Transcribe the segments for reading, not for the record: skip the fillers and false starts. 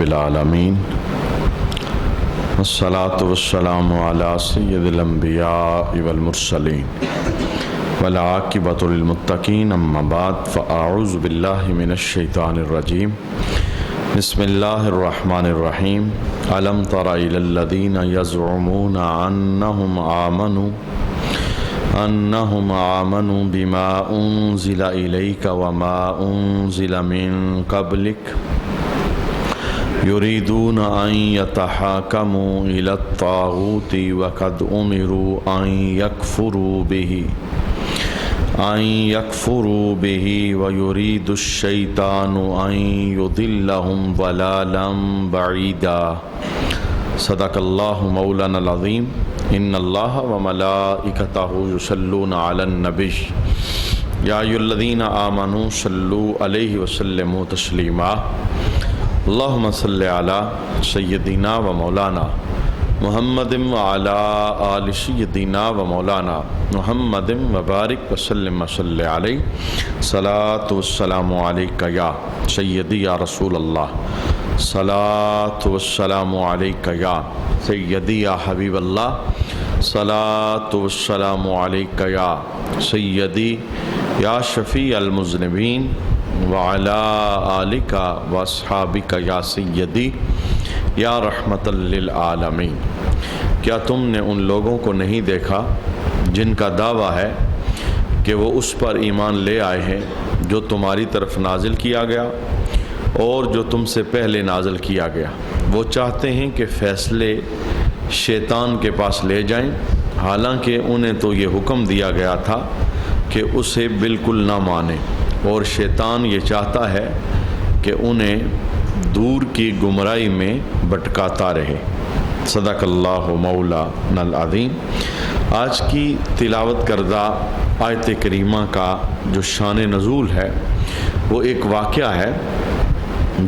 العالمین والصلاة والسلام علی سید الانبیاء والمرسلین والعاقبۃ للمتقین اما بعد فاعوذ باللہ من الشیطان الرجیم بسم اللہ الرحمن الرحیم الم تر الی الذین یزعمون انہم آمنوا بما انزل الیک وما انزل من قبلک یریدون ان یتحاکموا الی الطاغوت وقد امروا ان یکفروا به ویرید الشیطان ان یضلهم ضلالا بعیدا صدق اللہ مولانا العظیم ان اللہ وملائکتہ یصلون علی النبی یا ایھا الذین آمنوا صلوا علیہ وسلموا تسلیما اللہم صلی علی سیدنا و مولانا محمد وعلی آل سیدنا و مولانا محمد وبارک وسلم وصلی علیہ صلاۃ والسلام علیک یا سیدی یا رسول اللہ صلاۃ والسلام علیک یا سیدی یا حبیب اللہ صلاۃ والسلام علیک یا سیدی یا شفیع المذنبین وعلی آلک واصحابک یا سیدی یا رحمت للعالمین۔ کیا تم نے ان لوگوں کو نہیں دیکھا جن کا دعویٰ ہے کہ وہ اس پر ایمان لے آئے ہیں جو تمہاری طرف نازل کیا گیا اور جو تم سے پہلے نازل کیا گیا؟ وہ چاہتے ہیں کہ فیصلے شیطان کے پاس لے جائیں، حالانکہ انہیں تو یہ حکم دیا گیا تھا کہ اسے بالکل نہ مانیں، اور شیطان یہ چاہتا ہے کہ انہیں دور کی گمراہی میں بھٹکاتا رہے۔ صدق اللہ مولانا العظیم۔ آج کی تلاوت کردہ آیت کریمہ کا جو شان نزول ہے وہ ایک واقعہ ہے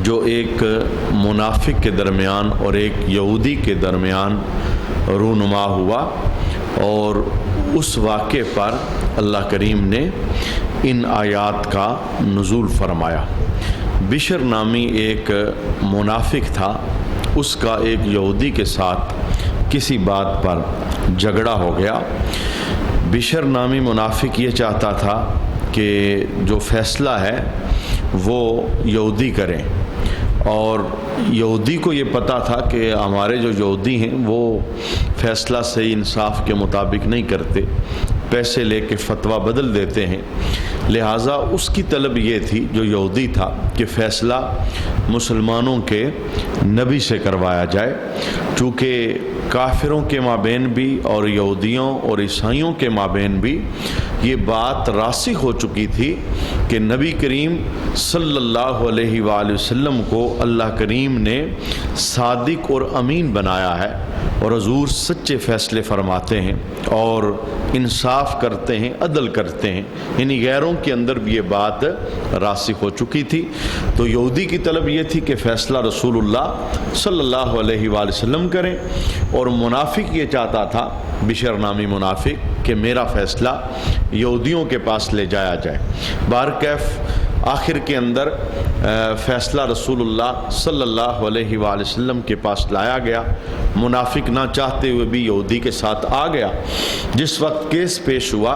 جو ایک منافق کے درمیان اور ایک یہودی کے درمیان رونما ہوا، اور اس واقعے پر اللہ کریم نے ان آیات کا نزول فرمایا۔ بشر نامی ایک منافق تھا، اس کا ایک یہودی کے ساتھ کسی بات پر جھگڑا ہو گیا۔ بشر نامی منافق یہ چاہتا تھا کہ جو فیصلہ ہے وہ یہودی کریں، اور یہودی کو یہ پتہ تھا کہ ہمارے جو یہودی ہیں وہ فیصلہ صحیح انصاف کے مطابق نہیں کرتے، پیسے لے کے فتویٰ بدل دیتے ہیں، لہٰذا اس کی طلب یہ تھی جو یہودی تھا کہ فیصلہ مسلمانوں کے نبی سے کروایا جائے، چونکہ کافروں کے مابین بھی اور یہودیوں اور عیسائیوں کے مابین بھی یہ بات راسخ ہو چکی تھی کہ نبی کریم صلی اللہ علیہ وآلہ وسلم کو اللہ کریم نے صادق اور امین بنایا ہے، اور حضور سچے فیصلے فرماتے ہیں اور انصاف کرتے ہیں، عدل کرتے ہیں، یعنی غیروں کے اندر بھی یہ بات راسخ ہو چکی تھی۔ تو یہودی کی طلب یہ تھی کہ فیصلہ رسول اللہ صلی اللہ علیہ وآلہ وسلم کریں، اور منافق یہ چاہتا تھا، بشر نامی منافق، کہ میرا فیصلہ یہودیوں کے پاس لے جایا جائے۔ بہرکیف آخر کے اندر فیصلہ رسول اللہ صلی اللہ علیہ وآلہ وسلم کے پاس لایا گیا۔ منافق نہ چاہتے ہوئے بھی یہودی کے ساتھ آ گیا۔ جس وقت کیس پیش ہوا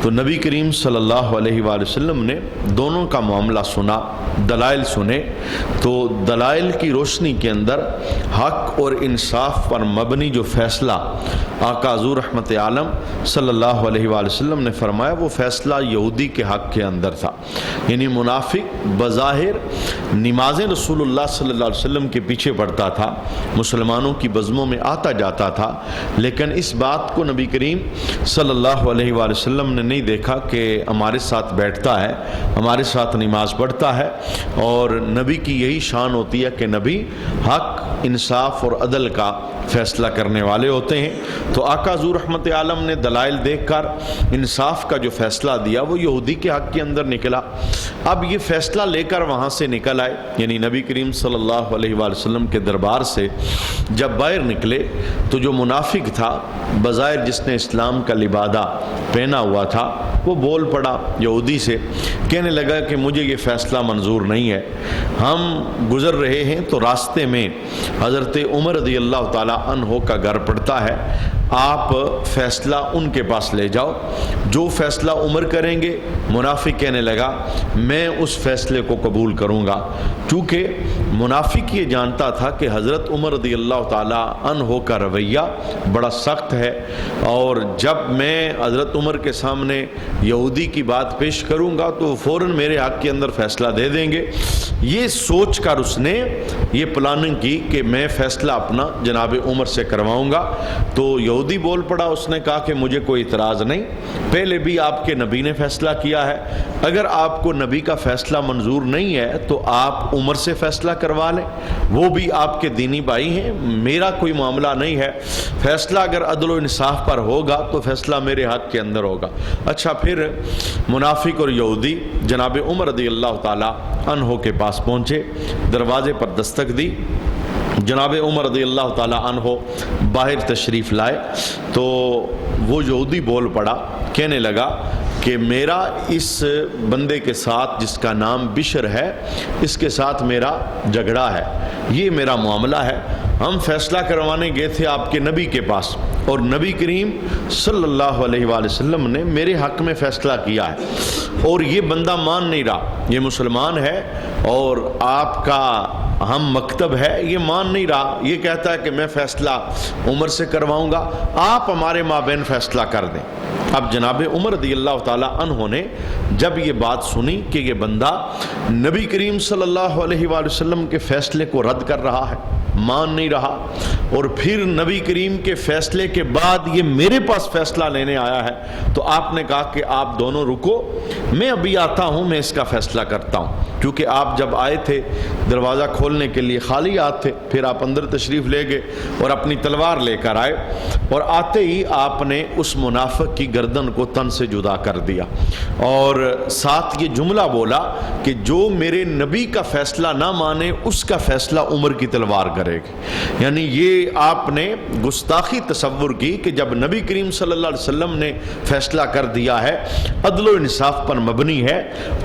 تو نبی کریم صلی اللہ علیہ وآلہ وسلم نے دونوں کا معاملہ سنا، دلائل سنے، تو دلائل کی روشنی کے اندر حق اور انصاف پر مبنی جو فیصلہ آقا حضور رحمت عالم صلی اللہ علیہ وآلہ وسلم نے فرمایا وہ فیصلہ یہودی کے حق کے اندر تھا۔ یعنی منافق بظاہر نمازیں رسول اللہ صلی اللہ علیہ وسلم کے پیچھے پڑھتا تھا، مسلمانوں کی بزموں میں آتا جاتا تھا، لیکن اس بات کو نبی کریم صلی اللہ علیہ وآلہ وسلم نے نہیں دیکھا کہ ہمارے ساتھ بیٹھتا ہے، ہمارے ساتھ نماز پڑھتا ہے، اور نبی کی یہی شان ہوتی ہے کہ نبی حق، انصاف اور عدل کا فیصلہ کرنے والے ہوتے ہیں۔ تو آقا حضور رحمت عالم نے دلائل دیکھ کر انصاف کا جو فیصلہ دیا وہ یہودی کے حق کے اندر نکلا۔ اب یہ فیصلہ لے کر وہاں سے نکل آئے، یعنی نبی کریم صلی اللہ علیہ وآلہ وسلم کے دربار سے جب باہر نکلے تو جو منافق تھا بظاہر جس نے اسلام کا لبادہ پہنا ہوا تھا وہ بول پڑا یہودی سے، کہنے لگا کہ مجھے یہ فیصلہ منظور نہیں ہے، ہم گزر رہے ہیں تو راستے میں حضرت عمر رضی اللہ تعالی عنہ کا گھر پڑتا ہے، آپ فیصلہ ان کے پاس لے جاؤ، جو فیصلہ عمر کریں گے۔ منافق کہنے لگا میں اس فیصلے کو قبول کروں گا، کیونکہ منافق یہ جانتا تھا کہ حضرت عمر رضی اللہ تعالی عنہ کا رویہ بڑا سخت ہے، اور جب میں حضرت عمر کے سامنے یہودی کی بات پیش کروں گا تو فوراً میرے حق کے اندر فیصلہ دے دیں گے۔ یہ سوچ کر اس نے یہ پلاننگ کی کہ میں فیصلہ اپنا جناب عمر سے کرواؤں گا۔ تو یہودی بول پڑا، اس نے کہا کہ مجھے کوئی اعتراض نہیں، پہلے بھی آپ کے نبی نے فیصلہ کیا ہے، اگر آپ کو نبی کا فیصلہ منظور نہیں ہے تو آپ عمر سے فیصلہ کروا لیں، وہ بھی آپ کے دینی بھائی ہیں، میرا کوئی معاملہ نہیں ہے، فیصلہ اگر عدل و انصاف پر ہوگا تو فیصلہ میرے حق کے اندر ہوگا۔ اچھا، پھر منافق اور یہودی جناب عمر رضی اللہ تعالی عنہ کے پاس پہنچے، دروازے پر دستک دی، جناب عمر رضی اللہ تعالی عنہ باہر تشریف لائے تو وہ یہودی بول پڑا، کہنے لگا کہ میرا اس بندے کے ساتھ جس کا نام بشر ہے اس کے ساتھ میرا جھگڑا ہے، یہ میرا معاملہ ہے، ہم فیصلہ کروانے گئے تھے آپ کے نبی کے پاس اور نبی کریم صلی اللہ علیہ وآلہ وسلم نے میرے حق میں فیصلہ کیا ہے، اور یہ بندہ مان نہیں رہا، یہ مسلمان ہے اور آپ کا ہم مکتب ہے، یہ مان نہیں رہا، یہ کہتا ہے کہ میں فیصلہ عمر سے کرواؤں گا، آپ ہمارے مابین فیصلہ کر دیں۔ اب جناب عمر رضی اللہ تعالی عنہ نے جب یہ بات سنی کہ یہ بندہ نبی کریم صلی اللہ علیہ وآلہ وسلم کے فیصلے کو رد کر رہا ہے، مان نہیں رہا، اور پھر نبی کریم کے فیصلے کے بعد یہ میرے پاس فیصلہ لینے آیا ہے، تو آپ نے کہا کہ آپ دونوں رکو، میں ابھی آتا ہوں، میں اس کا فیصلہ کرتا ہوں، کیونکہ آپ جب آئے تھے دروازہ کھولنے کے لیے خالی ہاتھ تھے، پھر آپ اندر تشریف لے گئے اور اپنی تلوار لے کر آئے، اور آتے ہی آپ نے اس منافق کی گردن کو تن سے جدا کر دیا، اور ساتھ یہ جملہ بولا کہ جو میرے نبی کا فیصلہ نہ مانے اس کا فیصلہ عمر کی تلوار کرے گی۔ یعنی یہ آپ نے گستاخی تصور کی کہ جب نبی کریم صلی اللہ علیہ وسلم نے فیصلہ کر دیا ہے، عدل و انصاف پر مبنی ہے،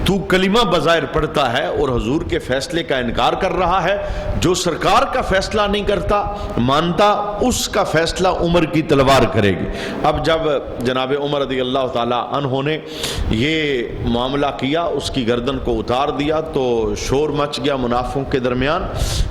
تو کلمہ بظاہر پڑھتا ہے اور حضور کے فیصلے کا انکار کر رہا ہے، جو سرکار کا فیصلہ نہیں کرتا مانتا اس کا فیصلہ عمر کی تلوار کرے گی۔ اب جب جناب عمر رضی اللہ تعالی عنہ نے یہ معاملہ کیا، اس کی گردن کو اتار دیا، تو شور مچ گیا منافقوں کے درمیان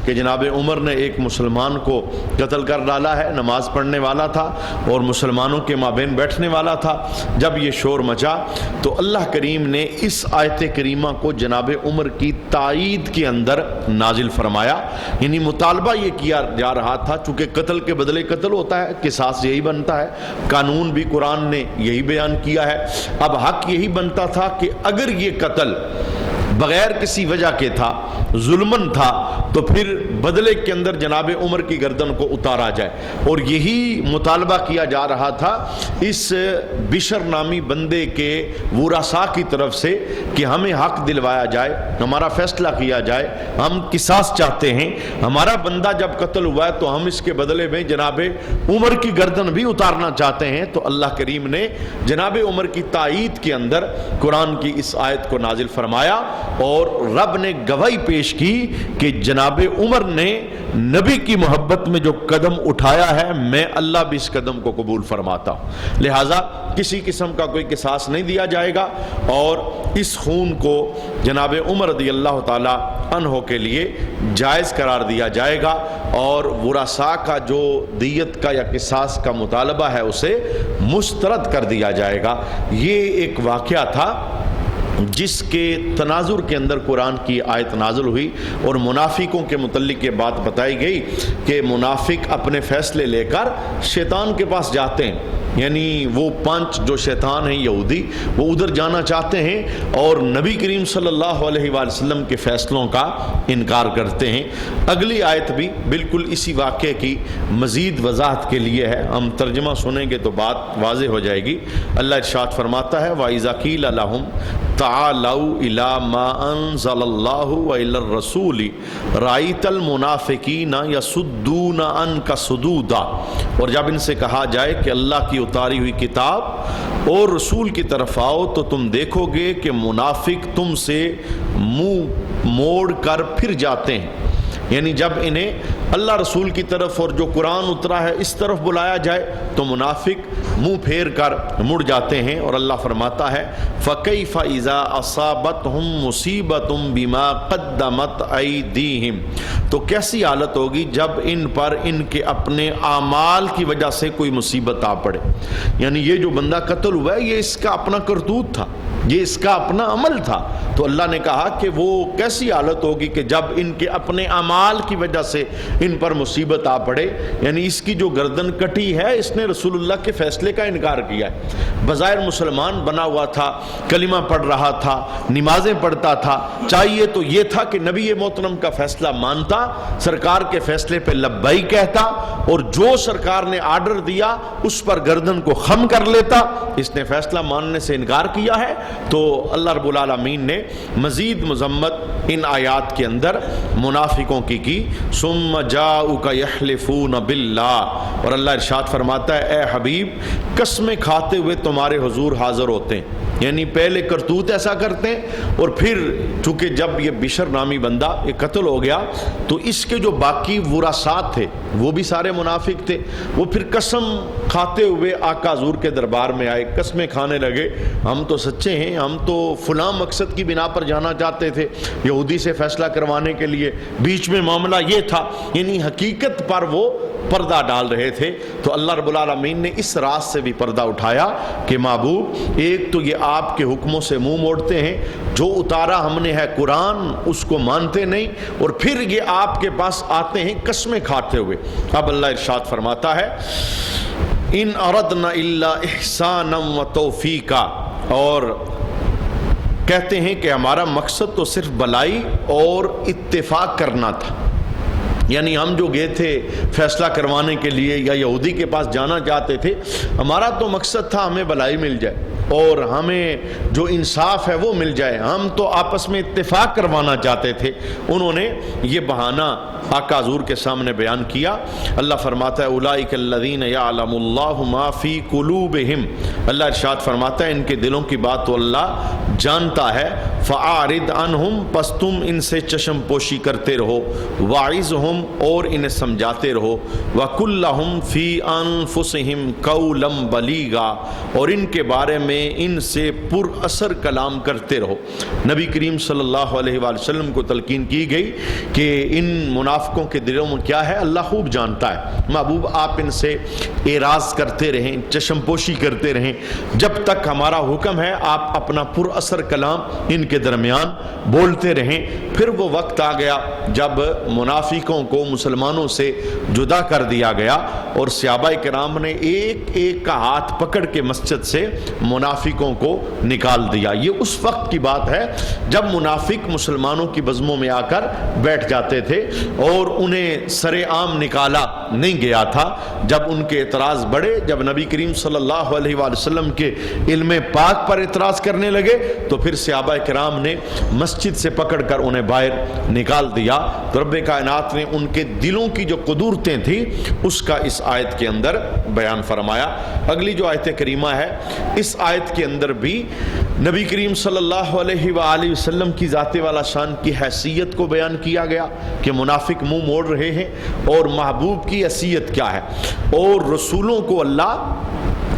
کہ جناب عمر نے ایک مسلمان کو قتل کر ڈالا ہے، نماز پڑھنے والا تھا اور مسلمانوں کے مابین بیٹھنے والا تھا۔ جب یہ شور مچا تو اللہ کریم نے اس آیت کریمہ کو جناب عمر کی تائید کے اندر نازل فرمایا، یعنی مطالبہ یہ کیا جا رہا تھا، چونکہ قتل کے بدلے قتل ہوتا ہے، قصاص یہی بنتا ہے، قانون بھی قرآن نے یہی بیان کیا ہے، اب حق یہی بنتا تھا کہ اگر یہ قتل بغیر کسی وجہ کے تھا، ظلمن تھا، تو پھر بدلے کے اندر جناب عمر کی گردن کو اتارا جائے، اور یہی مطالبہ کیا جا رہا تھا اس بشر نامی بندے کے ورثاء کی طرف سے کہ ہمیں حق دلوایا جائے، ہمارا فیصلہ کیا جائے، ہم قصاص چاہتے ہیں، ہمارا بندہ جب قتل ہوا ہے تو ہم اس کے بدلے میں جناب عمر کی گردن بھی اتارنا چاہتے ہیں۔ تو اللہ کریم نے جناب عمر کی تائید کے اندر قرآن کی اس آیت کو نازل فرمایا، اور رب نے گواہی پیش کی کہ جناب عمر نے نبی کی محبت میں جو قدم اٹھایا ہے، میں اللہ بھی اس قدم کو قبول فرماتا ہوں، لہٰذا کسی قسم کا کوئی قصاص نہیں دیا جائے گا، اور اس خون کو جناب عمر رضی اللہ تعالی عنہ کے لیے جائز قرار دیا جائے گا، اور ورثاء کا جو دیت کا یا قصاص کا مطالبہ ہے اسے مسترد کر دیا جائے گا۔ یہ ایک واقعہ تھا جس کے تناظر کے اندر قرآن کی آیت نازل ہوئی، اور منافقوں کے متعلق یہ بات بتائی گئی کہ منافق اپنے فیصلے لے کر شیطان کے پاس جاتے ہیں، یعنی وہ 5 جو شیطان ہیں یہودی، وہ ادھر جانا چاہتے ہیں اور نبی کریم صلی اللہ علیہ وآلہ وسلم کے فیصلوں کا انکار کرتے ہیں۔ اگلی آیت بھی بالکل اسی واقعے کی مزید وضاحت کے لیے ہے، ہم ترجمہ سنیں گے تو بات واضح ہو جائے گی۔ اللہ ارشاد فرماتا ہے وَإِذَا قِيلَ لَهُمْ تعالوا الی ما انزل اللہ و الی الرسول رأیت المنافقین یصدون عنک صدودا، اور جب ان سے کہا جائے کہ اللہ کی اتاری ہوئی کتاب اور رسول کی طرف آؤ تو تم دیکھو گے کہ منافق تم سے منہ موڑ کر پھر جاتے ہیں، یعنی جب انہیں اللہ رسول کی طرف اور جو قرآن اترا ہے اس طرف بلایا جائے تو منافق منہ پھیر کر مڑ جاتے ہیں۔ اور اللہ فرماتا ہے فَكَيْفَ إِذَا أَصَابَتْهُمْ مُصِيبَةٌ بِمَا قَدَّمَتْ أَيْدِيهِمْ، تو کیسی حالت ہوگی جب ان پر ان کے اپنے اعمال کی وجہ سے کوئی مصیبت آ پڑے، یعنی یہ جو بندہ قتل ہوا ہے یہ اس کا اپنا کرتوت تھا، یہ اس کا اپنا عمل تھا، تو اللہ نے کہا کہ وہ کیسی حالت ہوگی کہ جب ان کے اپنے اعمال کی وجہ سے ان پر مصیبت آ پڑے، یعنی اس کی جو گردن کٹی ہے اس نے رسول اللہ کے فیصلے کا انکار کیا ہے۔ بظاہر مسلمان بنا ہوا تھا، کلمہ پڑھ رہا تھا، نمازیں پڑھتا تھا، چاہیے تو یہ تھا کہ نبی محترم کا فیصلہ مانتا، سرکار کے فیصلے پہ لبیک کہتا اور جو سرکار نے آرڈر دیا اس پر گردن کو خم کر لیتا۔ اس نے فیصلہ ماننے سے انکار کیا ہے، تو اللہ رب العالمین نے مزید مذمت ان آیات کے اندر منافقوں کی ثم جاؤک یحلفون باللہ، اور اللہ ارشاد فرماتا ہے اے حبیب قسمیں کھاتے ہوئے تمہارے حضور حاضر ہوتے ہیں، یعنی پہلے کرتوت ایسا کرتے ہیں اور پھر چونکہ جب یہ بشر نامی بندہ یہ قتل ہو گیا تو اس کے جو باقی ورثات تھے وہ بھی سارے منافق تھے، وہ پھر قسم کھاتے ہوئے آقا حضور کے دربار میں آئے، قسمیں کھانے لگے ہم تو سچے ہیں، ہم تو فلاں مقصد کی بنا پر جانا چاہتے تھے یہودی سے فیصلہ کروانے کے لیے، بیچ میں معاملہ یہ تھا، یعنی حقیقت پر وہ پردہ ڈال رہے تھے۔ تو اللہ رب العالمین نے اس راز سے بھی پردہ اٹھایا کہ محبوب ایک تو یہ آپ کے حکموں سے منہ موڑتے ہیں، جو اتارا ہم نے ہے قرآن اس کو مانتے نہیں، اور پھر یہ آپ کے پاس آتے ہیں قسمیں کھاتے ہوئے۔ اب اللہ ارشاد فرماتا ہے ان اردنا الا احسانا و توفیقا، اور کہتے ہیں کہ ہمارا مقصد تو صرف بلائی اور اتفاق کرنا تھا، یعنی ہم جو گئے تھے فیصلہ کروانے کے لیے یا یہودی کے پاس جانا چاہتے تھے، ہمارا تو مقصد تھا ہمیں بلائی مل جائے اور ہمیں جو انصاف ہے وہ مل جائے، ہم تو آپس میں اتفاق کروانا چاہتے تھے۔ انہوں نے یہ بہانہ آقا حضور کے سامنے بیان کیا۔ اللہ فرماتا ہے اولئک الذین یعلم اللہ ما فی قلوبہم، اللہ ارشاد فرماتا ہے ان کے دلوں کی بات تو اللہ جانتا ہے، فاعرض عنہم، پس تم ان سے چشم پوشی کرتے رہو، واعظہم، اور انہیں سمجھاتے رہو، وقل لہم فی انفسہم قولا بلیغا، اور ان کے بارے میں ان سے پر اثر کلام کرتے رہو۔ نبی کریم صلی اللہ علیہ وآلہ وسلم کو تلقین کی گئی کہ ان منافقوں کے دلوں میں کیا ہے اللہ خوب جانتا ہے، محبوب آپ ان سے اعراض کرتے رہیں، چشم پوشی کرتے رہیں، جب تک ہمارا حکم ہے آپ اپنا پر اثر کلام ان کے درمیان بولتے رہیں۔ پھر وہ وقت آ گیا جب منافقوں کو مسلمانوں سے جدا کر دیا گیا اور صحابہ کرام نے ایک ایک کا ہاتھ پکڑ کے مسجد سے منافقوں کو نکال دیا۔ یہ اس وقت کی بات ہے جب منافق مسلمانوں کی بزموں میں آ کر بیٹھ جاتے تھے اور انہیں سر عام نکالا نہیں گیا تھا۔ جب ان کے اعتراض بڑھے، جب نبی کریم صلی اللہ علیہ وآلہ وسلم کے علم پاک پر اعتراض کرنے لگے تو پھر صحابہ کرام نے مسجد سے پکڑ کر انہیں باہر نکال دیا۔ تو رب کائنات نے ان کے دلوں کی جو قدورتیں تھیں اس کا اس آیت کے اندر بیان فرمایا۔ اگلی جو آیت کریمہ ہے اس آیت کے اندر بھی نبی کریم صلی اللہ علیہ وآلہ وسلم کی ذات والا شان کی حیثیت کو بیان کیا گیا کہ منافق منہ موڑ رہے ہیں اور محبوب کی حیثیت کیا ہے اور رسولوں کو اللہ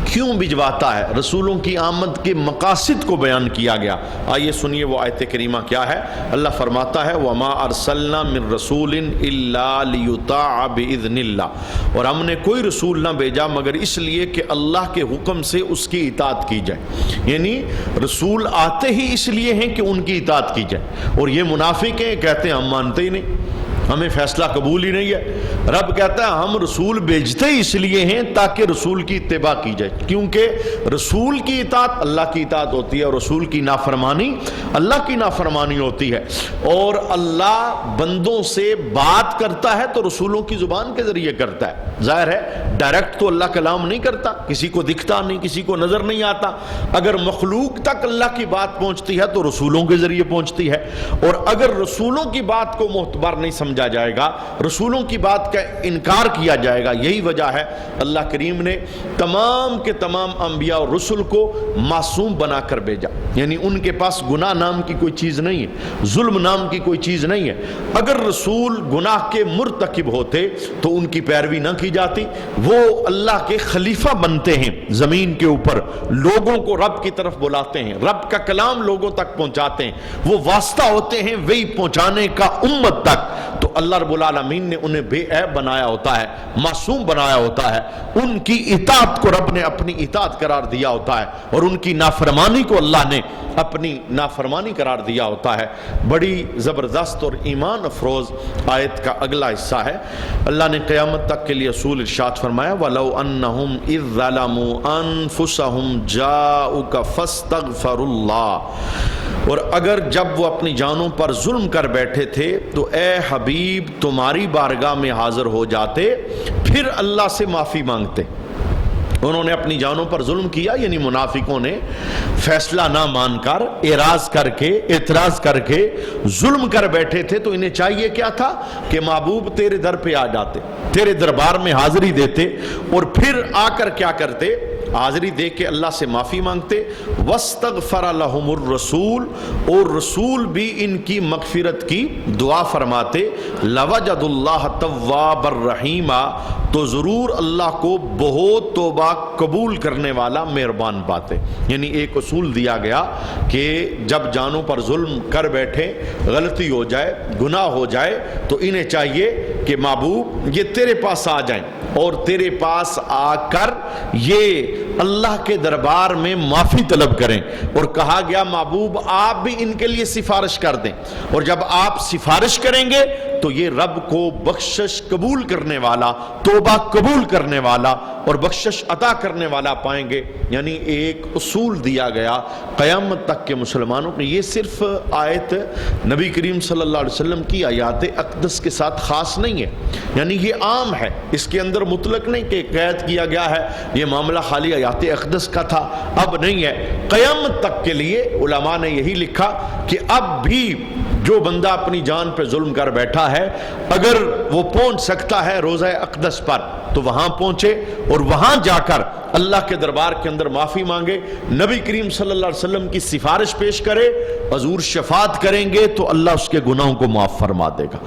کیوں بھجواتا ہے، رسولوں کی آمد کے مقاصد کو بیان کیا گیا۔ آئیے سنیے وہ آیت کریمہ کیا ہے۔ اللہ فرماتا ہے وَمَا أَرْسَلْنَا مِن رَّسُولٍ إِلَّا لِيُطَاعَ بِإِذْنِ اللَّهِ، اور ہم نے کوئی رسول نہ بھیجا مگر اس لیے کہ اللہ کے حکم سے اس کی اطاعت کی جائے، یعنی رسول آتے ہی اس لیے ہیں کہ ان کی اطاعت کی جائے، اور یہ منافق ہیں کہتے ہیں ہم مانتے ہی نہیں، ہمیں فیصلہ قبول ہی نہیں ہے۔ رب کہتا ہے ہم رسول بھیجتے ہی اس لیے ہیں تاکہ رسول کی اتباع کی جائے، کیونکہ رسول کی اطاعت اللہ کی اطاعت ہوتی ہے اور رسول کی نافرمانی اللہ کی نافرمانی ہوتی ہے۔ اور اللہ بندوں سے بات کرتا ہے تو رسولوں کی زبان کے ذریعے کرتا ہے۔ ظاہر ہے ڈائریکٹ تو اللہ کلام نہیں کرتا، کسی کو دکھتا نہیں، کسی کو نظر نہیں آتا۔ اگر مخلوق تک اللہ کی بات پہنچتی ہے تو رسولوں کے ذریعے پہنچتی ہے، اور اگر رسولوں کی بات کو معتبر نہیں سمجھا جائے گا، رسولوں کی بات کا انکار کیا جائے گا۔ یہی وجہ ہے اللہ کریم نے تمام کے تمام انبیاء اور رسل کو معصوم بنا کر بھیجا، یعنی ان کے پاس گناہ نام کی کوئی چیز نہیں ہے، ظلم نام کی کوئی چیز نہیں ہے۔ اگر رسول گناہ کے مرتکب ہوتے تو ان کی پیروی نہ کی جاتی۔ وہ اللہ کے خلیفہ بنتے ہیں زمین کے اوپر، لوگوں کو رب کی طرف بلاتے ہیں، رب کا کلام لوگوں تک پہنچاتے ہیں، وہ واسطہ ہوتے ہیں وہی پہنچانے کا امت تک۔ تو اللہ رب العالمین نے انہیں بے عیب بنایا ہوتا ہے، معصوم بنایا ہوتا ہے، ان کی اطاعت کو رب نے اپنی اطاعت قرار دیا ہوتا ہے، اور ان کی نافرمانی کو اللہ نے اپنی نافرمانی قرار دیا ہوتا ہے۔ بڑی زبردست اور ایمان افروز آیت کا اگلا حصہ ہے۔ اللہ نے قیامت تک کے لیے اصول ارشاد فرمایا وَلَوْ أَنَّهُمْ إِذْ ظَلَمُوا أَنفُسَهُمْ جَاءُوكَ فَاسْتَغْفَرُوا اللَّهَ، اور اگر جب وہ اپنی جانوں پر ظلم کر بیٹھے تھے تو اے حبیب تمہاری بارگاہ میں حاضر ہو جاتے، پھر اللہ سے معافی مانگتے۔ انہوں نے اپنی جانوں پر ظلم کیا، یعنی منافقوں نے فیصلہ نہ مان کر اعراض کر کے اعتراض کر کے ظلم کر بیٹھے تھے، تو انہیں چاہیے کیا تھا کہ محبوب تیرے در پہ آ جاتے، تیرے دربار میں حاضری دیتے، اور پھر آ کر کیا کرتے؟ حاضری دے کے اللہ سے معافی مانگتے۔ وَاسْتَغْفَرَ لَهُمُ الرَّسُولُ، اور رسول بھی ان کی مغفرت کی دعا فرماتے۔ لَوَجَدُ اللَّهَ تَوَّابًا رَحِيمًا، تو ضرور اللہ کو بہت توبہ قبول کرنے والا مہربان پاتے۔ یعنی ایک اصول دیا گیا کہ جب جانوں پر ظلم کر بیٹھے، غلطی ہو جائے، گناہ ہو جائے، تو انہیں چاہیے کہ محبوب یہ تیرے پاس آ جائیں، اور تیرے پاس آ کر یہ اللہ کے دربار میں معافی طلب کریں۔ اور کہا گیا محبوب آپ بھی ان کے لیے سفارش کر دیں، اور جب آپ سفارش کریں گے تو یہ رب کو بخشش قبول کرنے والا، توبہ قبول کرنے والا اور بخشش عطا کرنے والا پائیں گے۔ یعنی ایک اصول دیا گیا قیامت تک کے مسلمانوں کو۔ یہ صرف آیت نبی کریم صلی اللہ علیہ وسلم کی آیات اقدس کے ساتھ خاص نہیں ہے، یعنی یہ عام ہے، اس کے اندر مطلق نہیں کہ قید کیا گیا ہے یہ معاملہ خالی آیات اقدس کا تھا، اب نہیں ہے۔ قیامت تک کے لیے علماء نے یہی لکھا کہ اب بھی جو بندہ اپنی جان پہ ظلم کر بیٹھا ہے، اگر وہ پہنچ سکتا ہے روضہ اقدس پر تو وہاں پہنچے، اور وہاں جا کر اللہ کے دربار کے اندر معافی مانگے، نبی کریم صلی اللہ علیہ وسلم کی سفارش پیش کرے، حضور شفاعت کریں گے تو اللہ اس کے گناہوں کو معاف فرما دے گا۔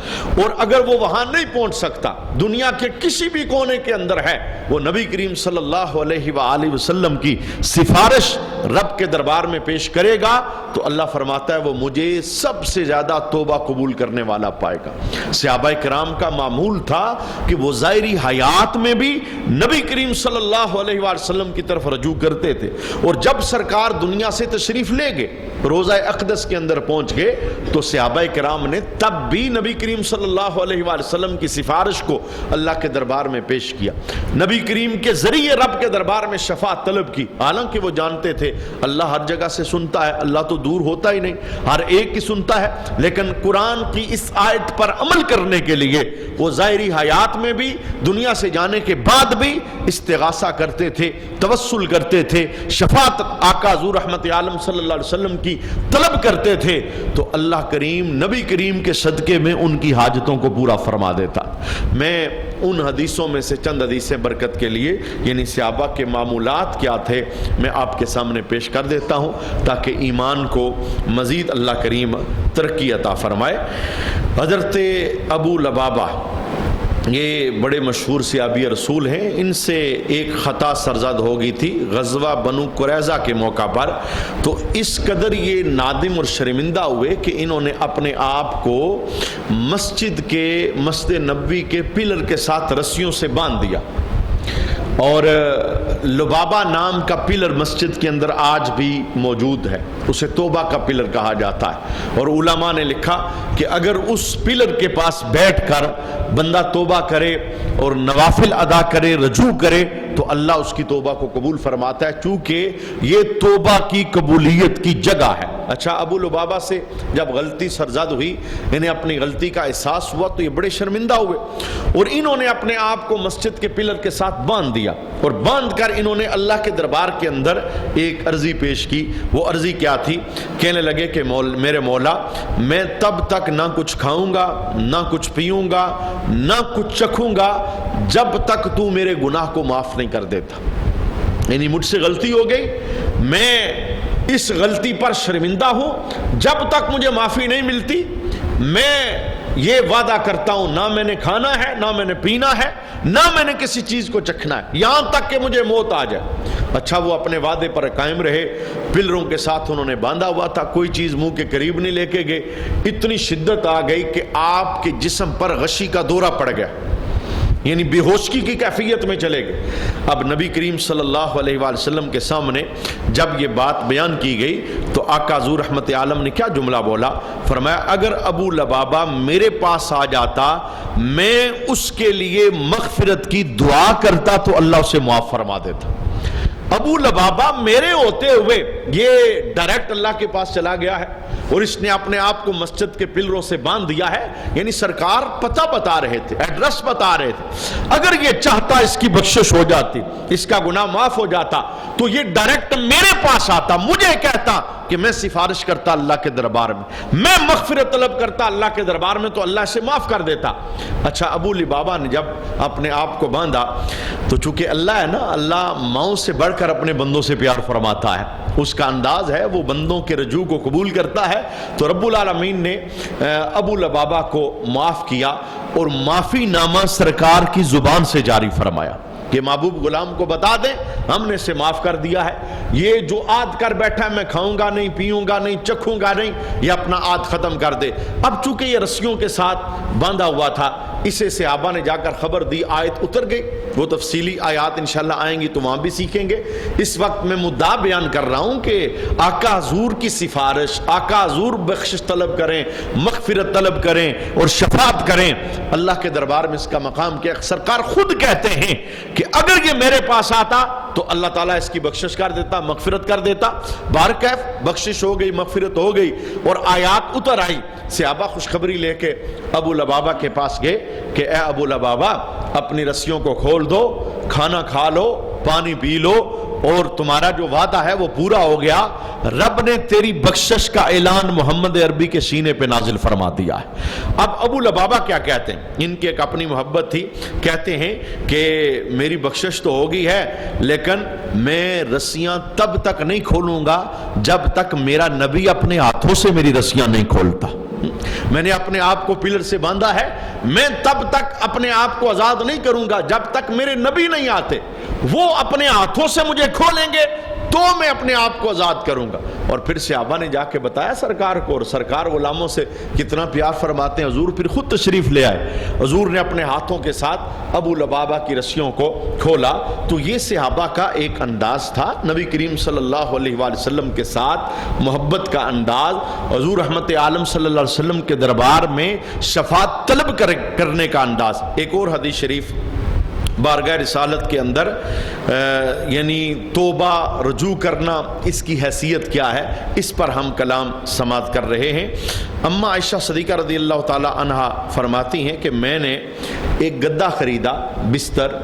اور اگر وہ وہاں نہیں پہنچ سکتا، دنیا کے کسی بھی کونے کے اندر ہے، وہ نبی کریم صلی اللہ علیہ وآلہ وسلم کی سفارش رب کے دربار میں پیش کرے گا تو اللہ فرماتا ہے وہ مجھے سب سے زیادہ توبہ قبول کرنے والا پائے گا۔ صحابہ کرام کا معمول تھا کہ وہ ظاہری حیات میں بھی نبی کریم صلی اللہ علیہ وآلہ وسلم کی طرف رجوع کرتے تھے، اور جب سرکار دنیا سے تشریف لے گئے، روضہ اقدس کے اندر پہنچ گئے، تو صحابہ کرام نے تب بھی نبی کریم صلی اللہ علیہ وآلہ وسلم کی سفارش کو اللہ کے دربار میں پیش کیا، نبی کریم کے ذریعے رب کے دربار میں شفاعت طلب کی، حالانکہ وہ جانتے تھے اللہ ہر جگہ سے سنتا ہے، اللہ تو دور ہوتا ہی نہیں، ہر ایک کی سنتا ہے، لیکن قرآن کی اس آیت پر عمل کرنے کے لیے وہ ظاہری حیات میں بھی، دنیا سے جانے کے بعد بھی استغاثہ کرتے تھے، توسل کرتے تھے، شفاعت آقا حضور رحمت عالم صلی اللہ علیہ وسلم کی طلب کرتے تھے، تو اللہ کریم نبی کریم کے صدقے میں ان کی حاجتوں کو پورا فرما دیتا۔ میں ان حدیثوں میں سے چند حدیثیں برکت کے لیے، یعنی صحابہ کے معمولات کیا تھے، میں آپ کے سامنے پیش کر دیتا ہوں تاکہ ایمان کو مزید اللہ کریم ترقی عطا فرمائے۔ حضرت ابو لبابہ یہ بڑے مشہور صحابی رسول ہیں، ان سے ایک خطا سرزد ہو گئی تھی غزوہ بنو قریظہ کے موقع پر، تو اس قدر یہ نادم اور شرمندہ ہوئے کہ انہوں نے اپنے آپ کو مسجد نبوی کے پلر کے ساتھ رسیوں سے باندھ دیا، اور لبابہ نام کا پلر مسجد کے اندر آج بھی موجود ہے، اسے توبہ کا پلر کہا جاتا ہے، اور علماء نے لکھا کہ اگر اس پلر کے پاس بیٹھ کر بندہ توبہ کرے اور نوافل ادا کرے، رجوع کرے، تو اللہ اس کی توبہ کو قبول فرماتا ہے، چونکہ یہ توبہ کی قبولیت کی جگہ ہے۔ اچھا، ابو لبابہ سے جب غلطی سرزد ہوئی، انہیں اپنی غلطی کا احساس ہوا، تو یہ بڑے شرمندہ ہوئے، اور انہوں نے اپنے آپ کو مسجد کے پلر کے ساتھ باندھ دیا، اور باندھ کر انہوں نے اللہ کے دربار کے اندر ایک عرضی پیش کی۔ وہ عرضی کیا تھی؟ کہنے لگے کہ میرے مولا، میں تب تک نہ کچھ کھاؤں گا، نہ کچھ پیوں گا، نہ کچھ چکھوں گا، جب تک تو میرے گناہ کو معاف نہیں کر دیتا۔ یعنی مجھ سے غلطی ہو گئی، میں اس غلطی پر شرمندہ ہوں، جب تک مجھے معافی نہیں ملتی میں یہ وعدہ کرتا ہوں، نہ میں نے کھانا ہے، نہ میں نے پینا ہے، نہ میں نے کسی چیز کو چکھنا ہے، یہاں تک کہ مجھے موت آ جائے۔ اچھا، وہ اپنے وعدے پر قائم رہے، پلروں کے ساتھ انہوں نے باندھا ہوا تھا، کوئی چیز منہ کے قریب نہیں لے کے گئے۔ اتنی شدت آ گئی کہ آپ کے جسم پر غشی کا دورہ پڑ گیا، یعنی بے ہوشی کی کیفیت میں چلے گئے۔ اب نبی کریم صلی اللہ علیہ وآلہ وسلم کے سامنے جب یہ بات بیان کی گئی تو آقا حضور رحمت عالم نے کیا جملہ بولا؟ فرمایا، اگر ابو لبابہ میرے پاس آ جاتا، میں اس کے لیے مغفرت کی دعا کرتا تو اللہ اسے معاف فرما دیتا۔ ابو لبابہ میرے ہوتے ہوئے یہ ڈائریکٹ اللہ کے پاس چلا گیا ہے، اور اس نے اپنے آپ کو مسجد کے پلروں سے باندھ دیا ہے، یعنی سرکار پتہ بتا رہے تھے، ایڈریس بتا رہے تھے۔ اگر یہ چاہتا اس کی بخشش ہو جاتی، اس کا گناہ معاف ہو جاتا، تو یہ ڈائریکٹ میرے پاس آتا، مجھے کہتا کہ میں سفارش کرتا اللہ کے دربار میں مغفرت طلب کرتا اللہ کے دربار میں، تو اللہ سے معاف کر دیتا۔ اچھا، ابو لبابہ نے جب اپنے آپ کو باندھا، تو چونکہ اللہ ہے نا، اللہ ماؤں سے بڑھ کر اپنے بندوں سے پیار فرماتا ہے، اس کا انداز ہے، وہ بندوں کے رجوع کو قبول کرتا ہے۔ تو رب العالمین نے ابو لبابہ کو معاف کیا، اور معافی نامہ سرکار کی زبان سے جاری فرمایا کہ محبوب غلام کو بتا دیں ہم نے اسے معاف کر دیا ہے، یہ جو عاد کر بیٹھا ہے میں کھاؤں گا نہیں، پیوں گا نہیں، چکھوں گا نہیں، یہ اپنا عاد ختم کر دے۔ اب چونکہ یہ رسیوں کے ساتھ باندھا ہوا تھا، اسے صحابہ نے جا کر خبر دی، آیت اتر گئی، وہ تفصیلی آیات انشاءاللہ آئیں گی تو وہاں بھی سیکھیں گے۔ اس وقت میں مدعا بیان کر رہا ہوں کہ آقا حضور کی سفارش، آقا حضور بخشش طلب کریں، مغفرت طلب کریں اور شفاعت کریں، اللہ کے دربار میں اس کا مقام کیا۔ سرکار خود کہتے ہیں کہ اگر یہ میرے پاس آتا تو اللہ تعالیٰ اس کی بخشش کر دیتا، مغفرت کر دیتا۔ بہرکیف بخشش ہو گئی، مغفرت ہو گئی، اور آیات اتر آئی۔ صحابہ خوشخبری لے کے ابو لبابہ کے پاس گئے کہ اے ابو لبابہ، اپنی رسیوں کو کھول دو، کھانا کھا لو، پانی پی لو، اور تمہارا جو وعدہ ہے وہ پورا ہو گیا، رب نے تیری بخشش کا اعلان محمد عربی کے سینے پہ نازل فرما دیا ہے۔ اب ابو لبابہ کیا کہتے ہیں؟ ان کی ایک اپنی محبت تھی، کہتے ہیں کہ میری بخشش تو ہو گئی ہے، لیکن میں رسیاں تب تک نہیں کھولوں گا جب تک میرا نبی اپنے ہاتھوں سے میری رسیاں نہیں کھولتا۔ میں نے اپنے آپ کو پلر سے باندھا ہے، میں تب تک اپنے آپ کو آزاد نہیں کروں گا جب تک میرے نبی نہیں آتے، وہ اپنے ہاتھوں سے مجھے کھولیں گے تو میں اپنے آپ کو آزاد کروں گا۔ اور پھر صحابہ نے جا کے بتایا سرکار کو، اور سرکار غلاموں سے کتنا پیار فرماتے ہیں، حضور پھر خود تشریف لے آئے، حضور نے اپنے ہاتھوں کے ساتھ ابو لبابہ کی رسیوں کو کھولا۔ تو یہ صحابہ کا ایک انداز تھا، نبی کریم صلی اللہ علیہ وآلہ وسلم کے ساتھ محبت کا انداز، حضور رحمت عالم صلی اللہ علیہ وسلم کے دربار میں شفاعت طلب کرنے کا انداز۔ ایک اور حدیث شریف بارگاہ رسالت کے اندر یعنی توبہ رجوع کرنا، اس کی حیثیت کیا ہے، اس پر ہم کلام سماعت کر رہے ہیں۔ اما عائشہ صدیقہ رضی اللہ تعالی عنہا فرماتی ہیں کہ میں نے ایک گدا خریدا، بستر،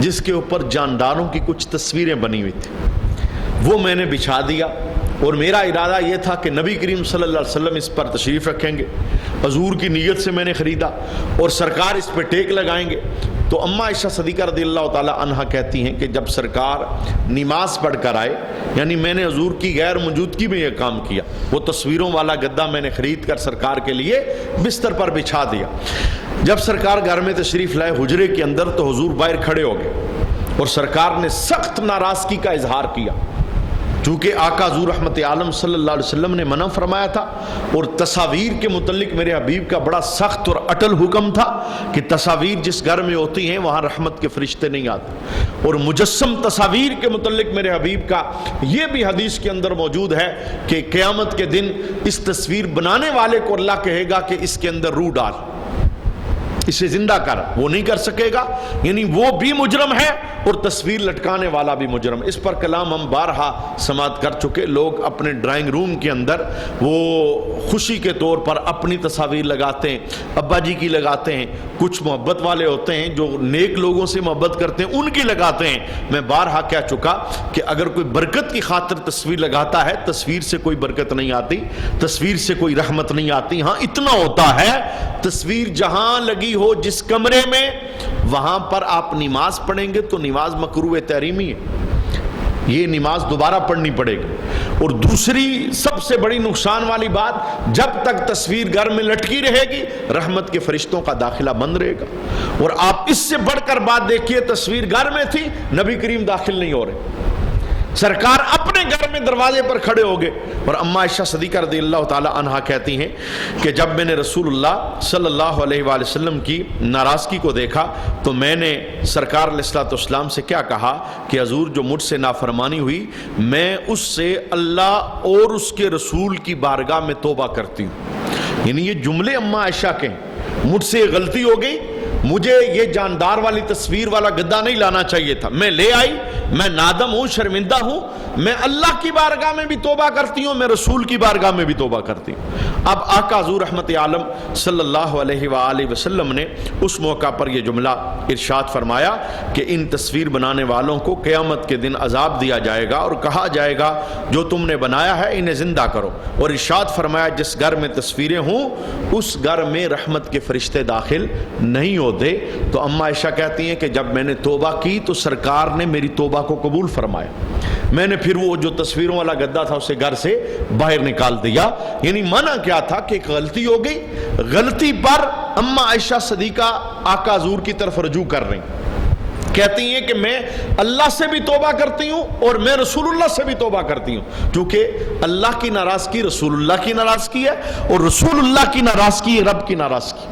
جس کے اوپر جانداروں کی کچھ تصویریں بنی ہوئی تھی، وہ میں نے بچھا دیا، اور میرا ارادہ یہ تھا کہ نبی کریم صلی اللہ علیہ وسلم اس پر تشریف رکھیں گے، حضور کی نیت سے میں نے خریدا، اور سرکار اس پہ ٹیک لگائیں گے۔ تو اما عائشہ صدیقہ رضی اللہ تعالی عنہا کہتی ہیں کہ جب سرکار نماز پڑھ کر آئے، یعنی میں نے حضور کی غیر موجودگی میں یہ کام کیا، وہ تصویروں والا گدا میں نے خرید کر سرکار کے لیے بستر پر بچھا دیا۔ جب سرکار گھر میں تشریف لائے حجرے کے اندر، تو حضور باہر کھڑے ہو گئے، اور سرکار نے سخت ناراضگی کا اظہار کیا چونکہ آقا حضور رحمت عالم صلی اللہ علیہ وسلم نے منع فرمایا تھا، اور تصاویر کے متعلق میرے حبیب کا بڑا سخت اور اٹل حکم تھا کہ تصاویر جس گھر میں ہوتی ہیں وہاں رحمت کے فرشتے نہیں آتے۔ اور مجسم تصاویر کے متعلق میرے حبیب کا یہ بھی حدیث کے اندر موجود ہے کہ قیامت کے دن اس تصویر بنانے والے کو اللہ کہے گا کہ اس کے اندر روح ڈال، اسے زندہ کر، وہ نہیں کر سکے گا، یعنی وہ بھی مجرم ہے اور تصویر لٹکانے والا بھی مجرم۔ اس پر کلام ہم بارہا سماعت کر چکے۔ لوگ اپنے ڈرائنگ روم کے اندر وہ خوشی کے طور پر اپنی تصاویر لگاتے ہیں، ابا جی کی لگاتے ہیں، کچھ محبت والے ہوتے ہیں جو نیک لوگوں سے محبت کرتے ہیں ان کی لگاتے ہیں۔ میں بارہا کہہ چکا کہ اگر کوئی برکت کی خاطر تصویر لگاتا ہے، تصویر سے کوئی برکت نہیں آتی، تصویر سے کوئی رحمت نہیں آتی۔ ہاں اتنا ہوتا ہے تصویر جہاں لگی ہو جس کمرے میں، وہاں پر آپ نماز پڑھیں گے تو نماز مکروہ تحریمی ہے، یہ نماز دوبارہ پڑھنی پڑے گی۔ اور دوسری سب سے بڑی نقصان والی بات، جب تک تصویر گھر میں لٹکی رہے گی رحمت کے فرشتوں کا داخلہ بند رہے گا۔ اور آپ اس سے بڑھ کر بات دیکھیے، تصویر گھر میں تھی، نبی کریم داخل نہیں ہو رہے، سرکار اپنے گھر میں دروازے پر کھڑے ہو گئے۔ اور اما عائشہ صدیقہ رضی اللہ تعالی عنہا کہتی ہیں کہ جب میں نے رسول اللہ صلی اللہ علیہ وآلہ وسلم کی ناراضگی کو دیکھا تو میں نے سرکار علیہ الصلوۃ والسلام سے کیا کہا کہ حضور جو مجھ سے نافرمانی ہوئی میں اس سے اللہ اور اس کے رسول کی بارگاہ میں توبہ کرتی ہوں۔ یعنی یہ جملے اما عائشہ کے ہیں، مجھ سے غلطی ہو گئی، مجھے یہ جاندار والی تصویر والا گدا نہیں لانا چاہیے تھا، میں لے آئی، میں نادم ہوں، شرمندہ ہوں، میں اللہ کی بارگاہ میں بھی توبہ کرتی ہوں، میں رسول کی بارگاہ میں بھی توبہ کرتی ہوں۔ اب آقا حضور رحمت عالم صلی اللہ علیہ وآلہ وسلم نے اس موقع پر یہ جملہ ارشاد فرمایا کہ ان تصویر بنانے والوں کو قیامت کے دن عذاب دیا جائے گا اور کہا جائے گا جو تم نے بنایا ہے انہیں زندہ کرو۔ اور ارشاد فرمایا جس گھر میں تصویریں ہوں اس گھر میں رحمت کے فرشتے داخل نہیں ہوتے۔ تو اما عائشہ کہتی ہیں کہ جب میں نے توبہ کی تو سرکار نے میری توبہ کو قبول فرمایا، میں نے پھر وہ جو تصویروں والا گدا تھا اسے گھر سے باہر نکال دیا۔ یعنی منع کیا تھا کہ ایک غلطی ہو گئی، غلطی پر اما عائشہ صدیقہ آقا حضور کی طرف رجوع کر رہی، کہتی ہیں کہ میں اللہ سے بھی توبہ کرتی ہوں اور میں رسول اللہ سے بھی توبہ کرتی ہوں، کیونکہ اللہ کی ناراضگی رسول اللہ کی ناراضگی ہے اور رسول اللہ کی ناراضگی رب کی ناراضگی۔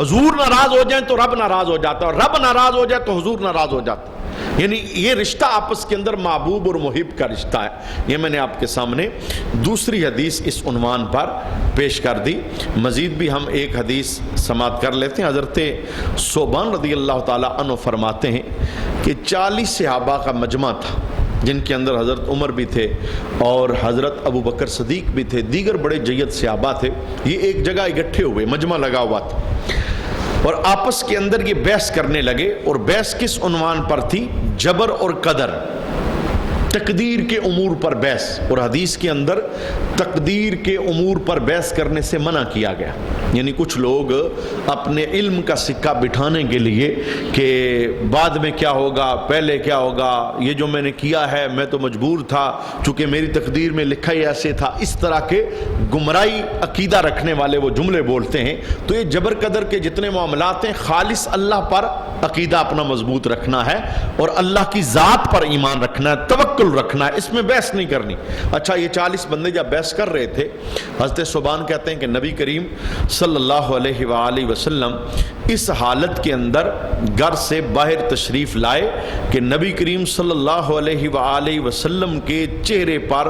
حضور ناراض ہو جائیں تو رب ناراض ہو جاتا ہے اور رب ناراض ہو جائے تو حضور ناراض ہو جاتا ہے۔ یعنی یہ رشتہ آپس کے اندر محبوب اور محب کا رشتہ ہے۔ یہ میں نے آپ کے سامنے دوسری حدیث اس عنوان پر پیش کر دی۔ مزید بھی ہم ایک حدیث سماعت کر لیتے ہیں۔ حضرت ثوبان رضی اللہ تعالیٰ عنہ فرماتے ہیں کہ 40 صحابہ کا مجمع تھا، جن کے اندر حضرت عمر بھی تھے اور حضرت ابو بکر صدیق بھی تھے، دیگر بڑے جید صحابہ تھے۔ یہ ایک جگہ اکٹھے ہوئے، مجمع لگا ہوا تھا اور آپس کے اندر یہ بحث کرنے لگے۔ اور بحث کس عنوان پر تھی؟ جبر اور قدر، تقدیر کے امور پر بحث۔ اور حدیث کے اندر تقدیر کے امور پر بحث کرنے سے منع کیا گیا۔ یعنی کچھ لوگ اپنے علم کا سکہ بٹھانے کے لیے کہ بعد میں کیا ہوگا، پہلے کیا ہوگا، یہ جو میں نے کیا ہے میں تو مجبور تھا چونکہ میری تقدیر میں لکھا ہی ایسے تھا، اس طرح کے گمراہی عقیدہ رکھنے والے وہ جملے بولتے ہیں۔ تو یہ جبر قدر کے جتنے معاملات ہیں خالص اللہ پر عقیدہ اپنا مضبوط رکھنا ہے اور اللہ کی ذات پر ایمان رکھنا ہے، توکل رکھنا ہے، اس میں بحث نہیں کرنی۔ اچھا یہ 40 بندے جب بحث کر رہے تھے، حضرت ثوبان کہتے ہیں کہ نبی کریم صلی اللہ علیہ وآلہ وسلم اس حالت کے اندر گھر سے باہر تشریف لائے کہ نبی کریم صلی اللہ علیہ وآلہ وسلم کے چہرے پر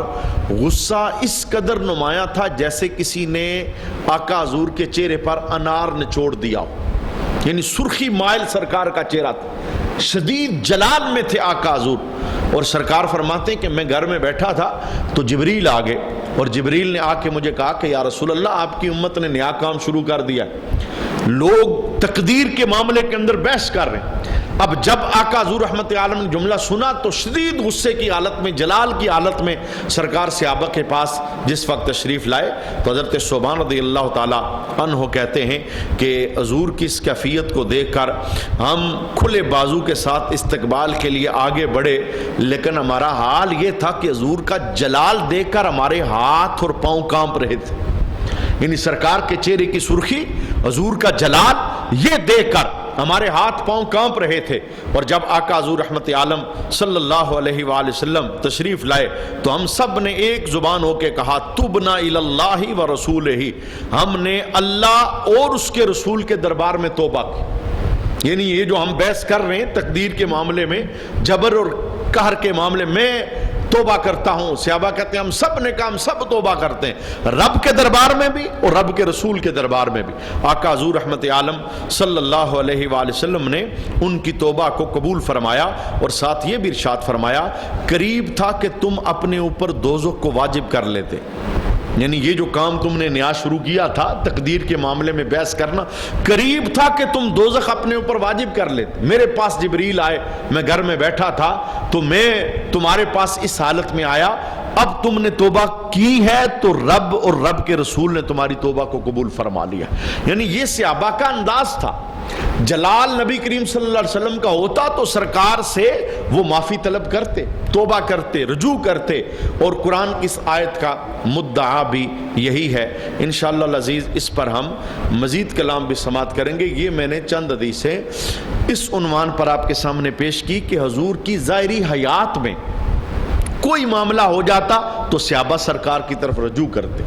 غصہ اس قدر نمایاں تھا جیسے کسی نے آقا حضور کے چہرے پر انار نچوڑ دیا ہو۔ یعنی سرخی مائل سرکار کا چہرہ تھا، شدید جلال میں تھے آقا حضور۔ اور سرکار فرماتے ہیں کہ میں گھر میں بیٹھا تھا تو جبریل آ گئے اور جبریل نے آ کے مجھے کہا کہ یا رسول اللہ آپ کی امت نے نیا کام شروع کر دیا، لوگ تقدیر کے معاملے کے اندر بحث کر رہے ہیں۔ اب جب آقا حضور رحمت عالم نے جملہ سنا تو شدید غصے کی حالت میں، جلال کی حالت میں سرکار صحابہ کے پاس جس وقت تشریف لائے تو حضرت ثوبان رضی اللہ تعالیٰ عنہ کہتے ہیں کہ حضور کی اس کیفیت کو دیکھ کر ہم کھلے بازو کے ساتھ استقبال کے لیے آگے بڑھے، لیکن ہمارا حال یہ تھا کہ حضور کا جلال دیکھ کر ہمارے ہاتھ اور پاؤں کانپ رہے تھے۔ یعنی سرکار کے چہرے کی سرخی، حضور کا جلال، یہ دیکھ کر ہمارے ہاتھ پاؤں کانپ رہے تھے، اور جب آقا حضور رحمت عالم صلی اللہ علیہ وآلہ وسلم تشریف لائے تو ہم سب نے ایک زبان ہو کے کہا تبنا الی اللہ و رسولہ، ہم نے اللہ اور اس کے رسول کے دربار میں توبہ کی۔ یعنی یہ جو ہم بحث کر رہے ہیں تقدیر کے معاملے میں، جبر اور قہر کے معاملے میں توبہ کرتا ہوں، صحابہ کہتے ہیں ہم سب نے کہا ہم سب توبہ کرتے ہیں، رب کے دربار میں بھی اور رب کے رسول کے دربار میں بھی۔ آقا حضور رحمت عالم صلی اللہ علیہ وآلہ وسلم نے ان کی توبہ کو قبول فرمایا، اور ساتھ یہ بھی ارشاد فرمایا قریب تھا کہ تم اپنے اوپر دوزخ کو واجب کر لیتے، یعنی یہ جو کام تم نے نیا شروع کیا تھا تقدیر کے معاملے میں بحث کرنا، قریب تھا کہ تم دوزخ اپنے اوپر واجب کر لیتے۔ میرے پاس جبریل آئے، میں گھر میں بیٹھا تھا تو میں تمہارے پاس اس حالت میں آیا، اب تم نے توبہ کی ہے تو رب اور رب کے رسول نے تمہاری توبہ کو قبول فرما لیا۔ یعنی یہ صحابہ کا انداز تھا۔ جلال نبی کریم صلی اللہ علیہ وسلم کا ہوتا تو سرکار سے وہ معافی طلب کرتے، توبہ کرتے، رجوع کرتے، اور قرآن کی اس آیت کا مدعا بھی یہی ہے۔ انشاءاللہ العزیز اس پر ہم مزید کلام بھی سماعت کریں گے۔ یہ میں نے چند حدیثیں اس عنوان پر آپ کے سامنے پیش کی کہ حضور کی ظاہری حیات میں کوئی معاملہ ہو جاتا تو صحابہ سرکار کی طرف رجوع کرتے،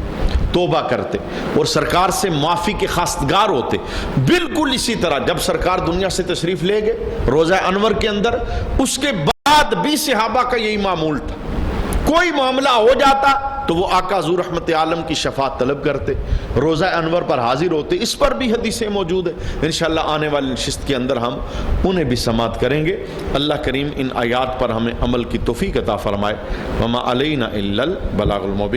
توبہ کرتے، اور سرکار سے معافی کے خواستگار ہوتے۔ بالکل اسی طرح جب سرکار دنیا سے تشریف لے گئے روضہ انور کے اندر، اس کے بعد بھی صحابہ کا یہی معمول تھا، کوئی معاملہ ہو جاتا تو وہ آقا حضور رحمت عالم کی شفاعت طلب کرتے، روضہ انور پر حاضر ہوتے۔ اس پر بھی حدیثیں موجود ہیں، انشاءاللہ آنے والی نشست کے اندر ہم انہیں بھی سماعت کریں گے۔ اللہ کریم ان آیات پر ہمیں عمل کی توفیق عطا فرمائے۔ وما علینا الا البلاغ المبین۔